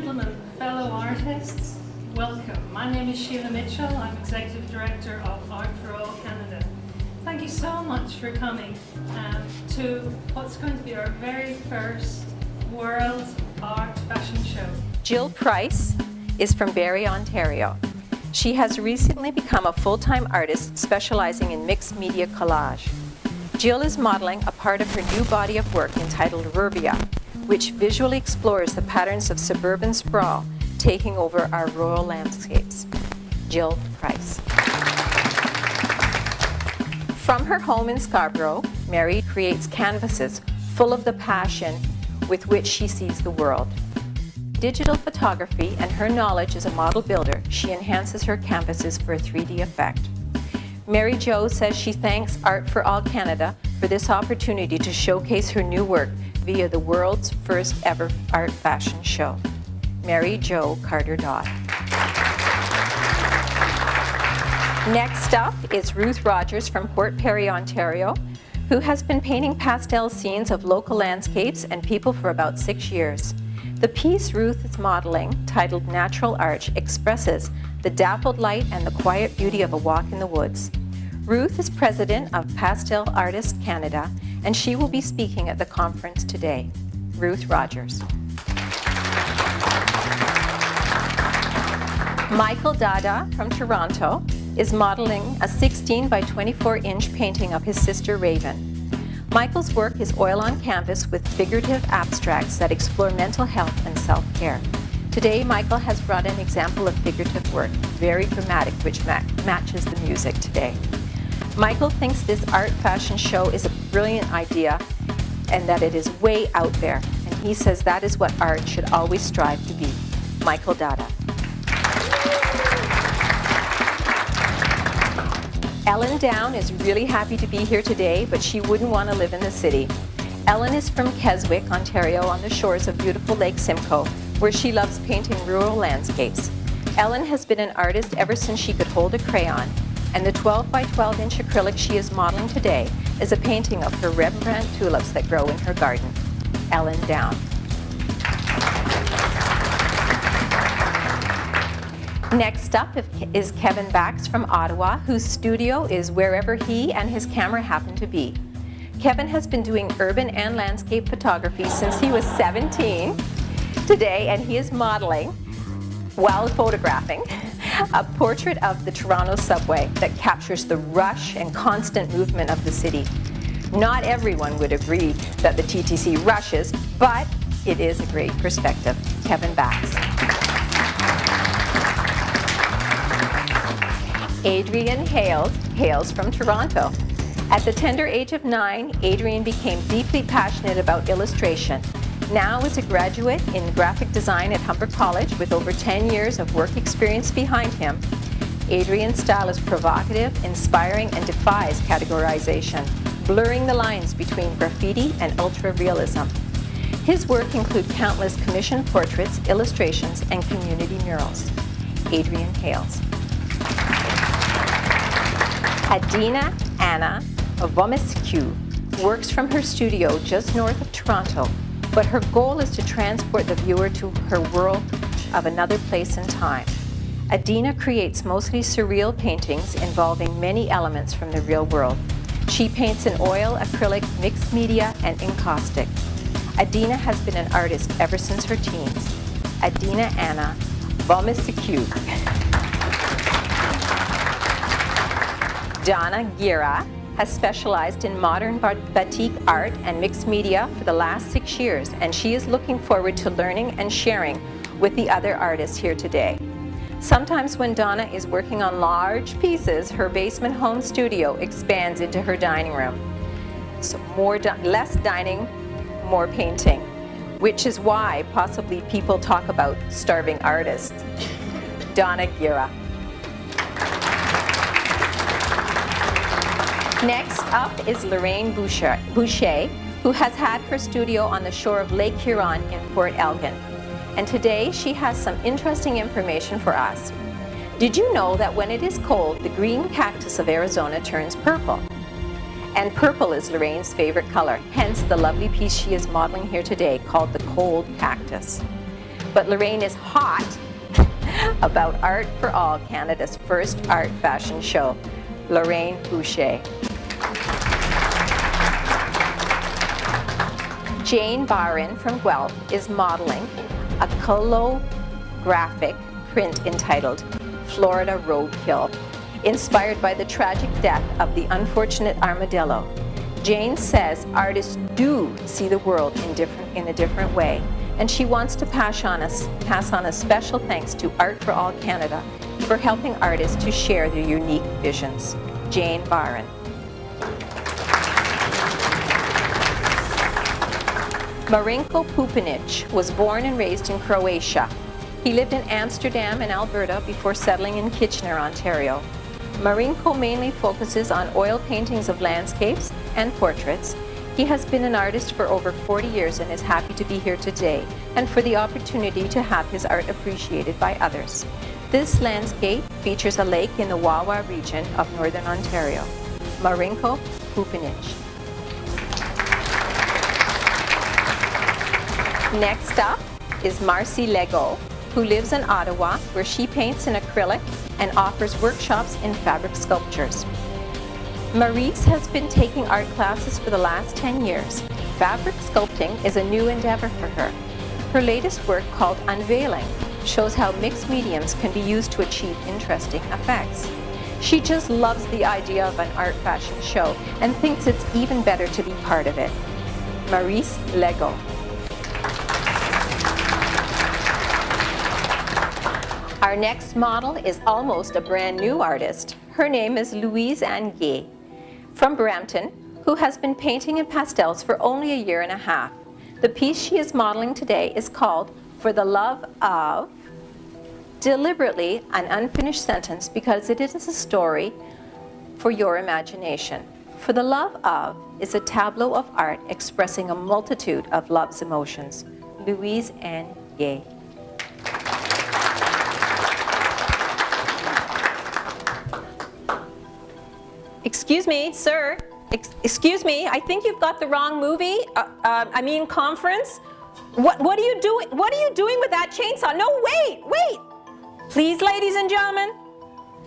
gentlemen, fellow artists, welcome. My name is Sheila Mitchell. I'm Executive Director of Art for All Canada. Thank you so much for coming to what's going to be our very first World Art Fashion Show. Jill Price is from Barrie, Ontario. She has recently become a full-time artist specializing in mixed media collage. Jill is modeling a part of her new body of work entitled Rurbia, which visually explores the patterns of suburban sprawl taking over our rural landscapes. Jill Price. From her home in Scarborough, Mary creates canvases full of the passion with which she sees the world. Digital photography and her knowledge as a model builder, she enhances her canvases for a 3D effect. Mary Jo says she thanks Art for All Canada for this opportunity to showcase her new work via the world's first ever art fashion show. Mary Jo Carter-Dodd. Next up is Ruth Rodgers from Port Perry, Ontario, who has been painting pastel scenes of local landscapes and people for about 6 years. The piece Ruth is modeling, titled Natural Arch, expresses the dappled light and the quiet beauty of a walk in the woods. Ruth is president of Pastel Artists Canada, and she will be speaking at the conference today. Ruth Rodgers. Michael Dada from Toronto is modeling a 16 by 24 inch painting of his sister Raven. Michael's work is oil on canvas with figurative abstracts that explore mental health and self-care. Today, Michael has brought an example of figurative work, very dramatic, which matches the music today. Michael thinks this art fashion show is a brilliant idea and that it is way out there. And he says that is what art should always strive to be. Michael Dada. Ellen Down is really happy to be here today, but she wouldn't want to live in the city. Ellen is from Keswick, Ontario, on the shores of beautiful Lake Simcoe, where she loves painting rural landscapes. Ellen has been an artist ever since she could hold a crayon, and the 12 by 12 inch acrylic she is modeling today is a painting of her Rembrandt tulips that grow in her garden. Ellen Down. Next up is Kevin Bax from Ottawa, whose studio is wherever he and his camera happen to be. Kevin has been doing urban and landscape photography since he was 17 today, and he is modeling, while photographing, a portrait of the Toronto subway that captures the rush and constant movement of the city. Not everyone would agree that the TTC rushes, but it is a great perspective. Kevin Bax. Adrian Hail hails from Toronto. At the tender age of 9, Adrian became deeply passionate about illustration. Now is a graduate in graphic design at Humber College with over 10 years of work experience behind him. Adrian's style is provocative, inspiring, and defies categorization, blurring the lines between graffiti and ultra-realism. His work includes countless commissioned portraits, illustrations, and community murals. Adrian Hails. Adina Anna Vomescu works from her studio just north of Toronto, but her goal is to transport the viewer to her world of another place and time. Adina creates mostly surreal paintings involving many elements from the real world. She paints in oil, acrylic, mixed media, and encaustic. Adina has been an artist ever since her teens. Adina Anna Vomescu. Donna Gira has specialized in modern batik art and mixed media for the last 6 years, and she is looking forward to learning and sharing with the other artists here today. Sometimes when Donna is working on large pieces, her basement home studio expands into her dining room. So less dining, more painting, which is why possibly people talk about starving artists. Donna Gira. Next up is Lorraine Boucher, who has had her studio on the shore of Lake Huron in Port Elgin. And today she has some interesting information for us. Did you know that when it is cold, the green cactus of Arizona turns purple? And purple is Lorraine's favorite color, hence the lovely piece she is modeling here today called the Cold Cactus. but Lorraine is hot about Art for All, Canada's first art fashion show. Lorraine Boucher. Jane Barron from Guelph is modeling a colographic print entitled Florida Roadkill, inspired by the tragic death of the unfortunate armadillo. Jane says artists do see the world in a different way, and she wants to pass on a special thanks to Art for All Canada for helping artists to share their unique visions. Jane Barron. Marinko Pupinic was born and raised in Croatia. He lived in Amsterdam and Alberta before settling in Kitchener, Ontario. Marinko mainly focuses on oil paintings of landscapes and portraits. He has been an artist for over 40 years and is happy to be here today and for the opportunity to have his art appreciated by others. This landscape features a lake in the Wawa region of Northern Ontario. Marinko Pupinic. Next up is Marcy Lego, who lives in Ottawa, where she paints in acrylic and offers workshops in fabric sculptures. Maurice has been taking art classes for the last 10 years. Fabric sculpting is a new endeavor for her. Her latest work, called Unveiling, shows how mixed mediums can be used to achieve interesting effects. She just loves the idea of an art fashion show and thinks it's even better to be part of it. Maurice Lego. Our next model is almost a brand new artist. Her name is Louise Ye from Brampton, who has been painting in pastels for only a year and a half. The piece she is modeling today is called For the Love of, deliberately an unfinished sentence because it is a story for your imagination. For the Love of is a tableau of art expressing a multitude of love's emotions. Louise Ye. Excuse me, sir. Excuse me, I think you've got the wrong movie. Conference. What are you doing? What are you doing with that chainsaw? No, wait. Please, ladies and gentlemen,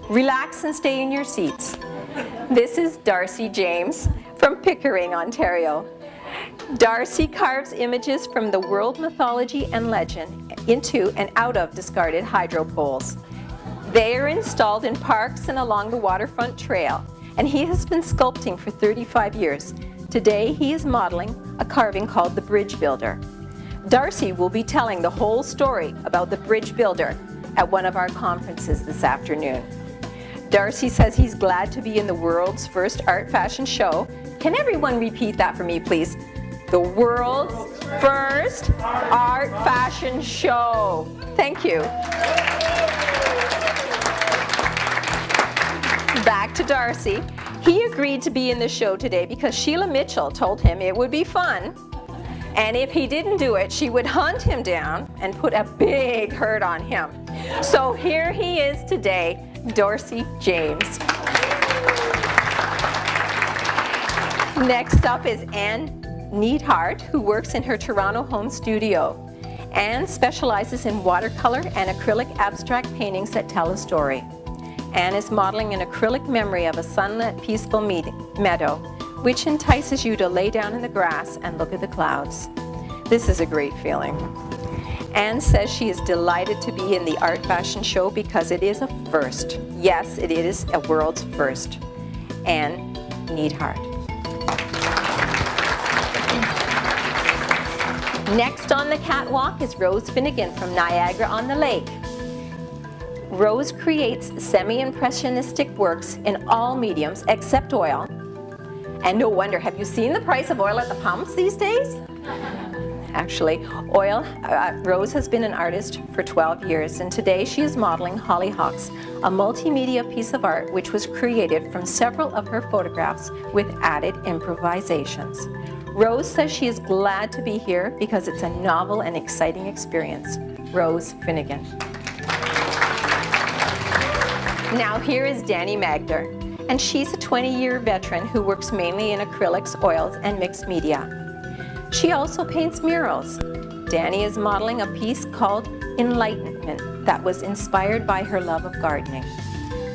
relax and stay in your seats. This is Darcy James from Pickering, Ontario. Darcy carves images from the world mythology and legend into and out of discarded hydro poles. They are installed in parks and along the waterfront trail, and he has been sculpting for 35 years. Today he is modeling a carving called the Bridge Builder. Darcy will be telling the whole story about the Bridge Builder at one of our conferences this afternoon. Darcy says he's glad to be in the world's first art fashion show. Can everyone repeat that for me, please? The world's first art fashion show. Thank you. Back to Darcy. He agreed to be in the show today because Sheila Mitchell told him it would be fun, and if he didn't do it, she would hunt him down and put a big hurt on him. So here he is today, Darcy James. Next up is Nneed Heart, who works in her Toronto home studio. Anne specializes in watercolor and acrylic abstract paintings that tell a story. Anne is modeling an acrylic memory of a sunlit, peaceful meadow, which entices you to lay down in the grass and look at the clouds. This is a great feeling. Anne says she is delighted to be in the art fashion show because it is a first. Yes, it is a world's first. Nneed Heart. Next on the catwalk is Rose Finnegan from Niagara-on-the-Lake. Rose creates semi-impressionistic works in all mediums except oil. And no wonder, have you seen the price of oil at the pumps these days? Actually, Rose has been an artist for 12 years, and today she is modeling Hollyhocks, a multimedia piece of art which was created from several of her photographs with added improvisations. Rose says she is glad to be here because it's a novel and exciting experience. Rose Finnegan. Now here is Danny Magda, and she's a 20-year veteran who works mainly in acrylics, oils, and mixed media. She also paints murals. Danny is modeling a piece called Enlightenment that was inspired by her love of gardening.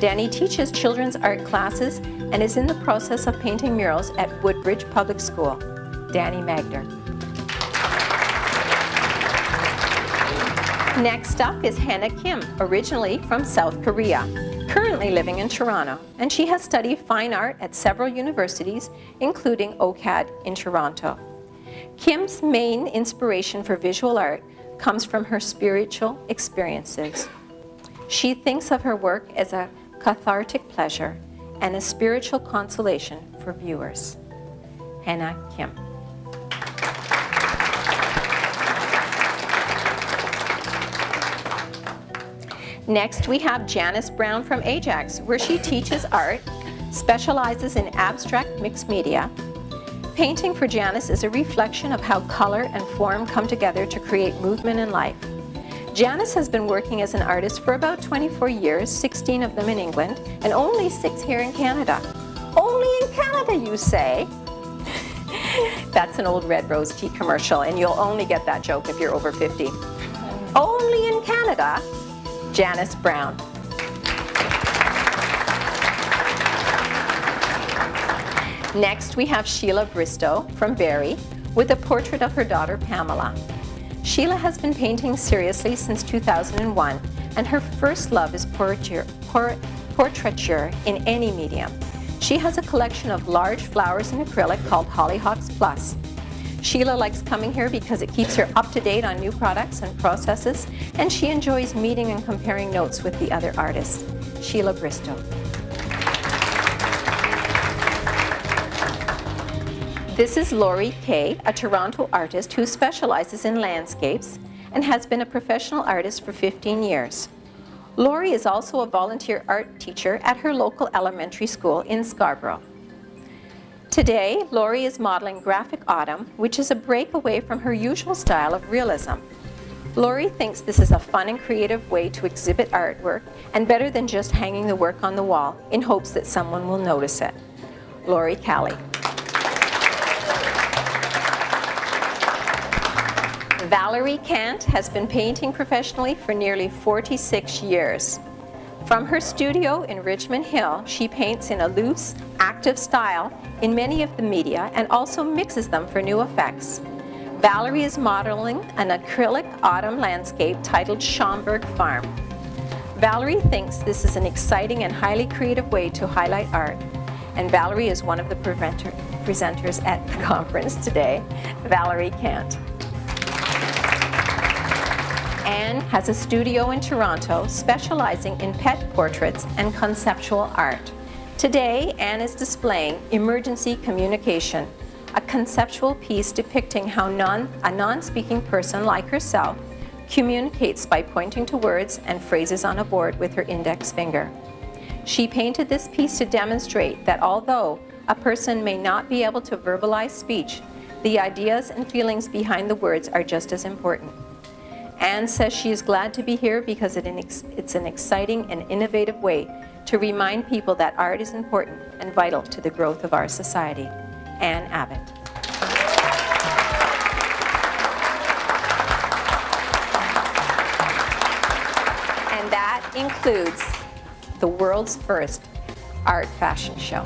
Danny teaches children's art classes and is in the process of painting murals at Woodbridge Public School. Danny Magda. Next up is Hannah Kim, originally from South Korea, currently living in Toronto, and she has studied fine art at several universities, including OCAD in Toronto. Kim's main inspiration for visual art comes from her spiritual experiences. She thinks of her work as a cathartic pleasure and a spiritual consolation for viewers. Hannah Kim. Next, we have Janice Brown from Ajax, where she teaches art, specializes in abstract mixed media. Painting for Janice is a reflection of how color and form come together to create movement and life. Janice has been working as an artist for about 24 years, 16 of them in England, and only 6 here in Canada. Only in Canada, you say? That's an old Red Rose tea commercial, and you'll only get that joke if you're over 50. Only in Canada, Janice Brown. Next, we have Sheila Bristow from Barrie with a portrait of her daughter Pamela. Sheila has been painting seriously since 2001, and her first love is portraiture in any medium. She has a collection of large flowers in acrylic called Hollyhocks Plus. Sheila likes coming here because it keeps her up to date on new products and processes, and she enjoys meeting and comparing notes with the other artists. Sheila Bristow. This is Lorraine Kay, a Toronto artist who specializes in landscapes and has been a professional artist for 15 years. Lori is also a volunteer art teacher at her local elementary school in Scarborough. Today, Lori is modeling Graphic Autumn, which is a break away from her usual style of realism. Lori thinks this is a fun and creative way to exhibit artwork, and better than just hanging the work on the wall in hopes that someone will notice it. Lori Callie. Valerie Cant has been painting professionally for nearly 46 years. From her studio in Richmond Hill, she paints in a loose, active style in many of the media and also mixes them for new effects. Valerie is modeling an acrylic autumn landscape titled Schomburg Farm. Valerie thinks this is an exciting and highly creative way to highlight art, and Valerie is one of the presenters at the conference today, Valerie Cant. Anne has a studio in Toronto specializing in pet portraits and conceptual art. Today, Anne is displaying Emergency Communication, a conceptual piece depicting how a non-speaking person like herself communicates by pointing to words and phrases on a board with her index finger. She painted this piece to demonstrate that although a person may not be able to verbalize speech, the ideas and feelings behind the words are just as important. Anne says she is glad to be here because it's an exciting and innovative way to remind people that art is important and vital to the growth of our society. Anne Abbott. And that includes the world's first art fashion show.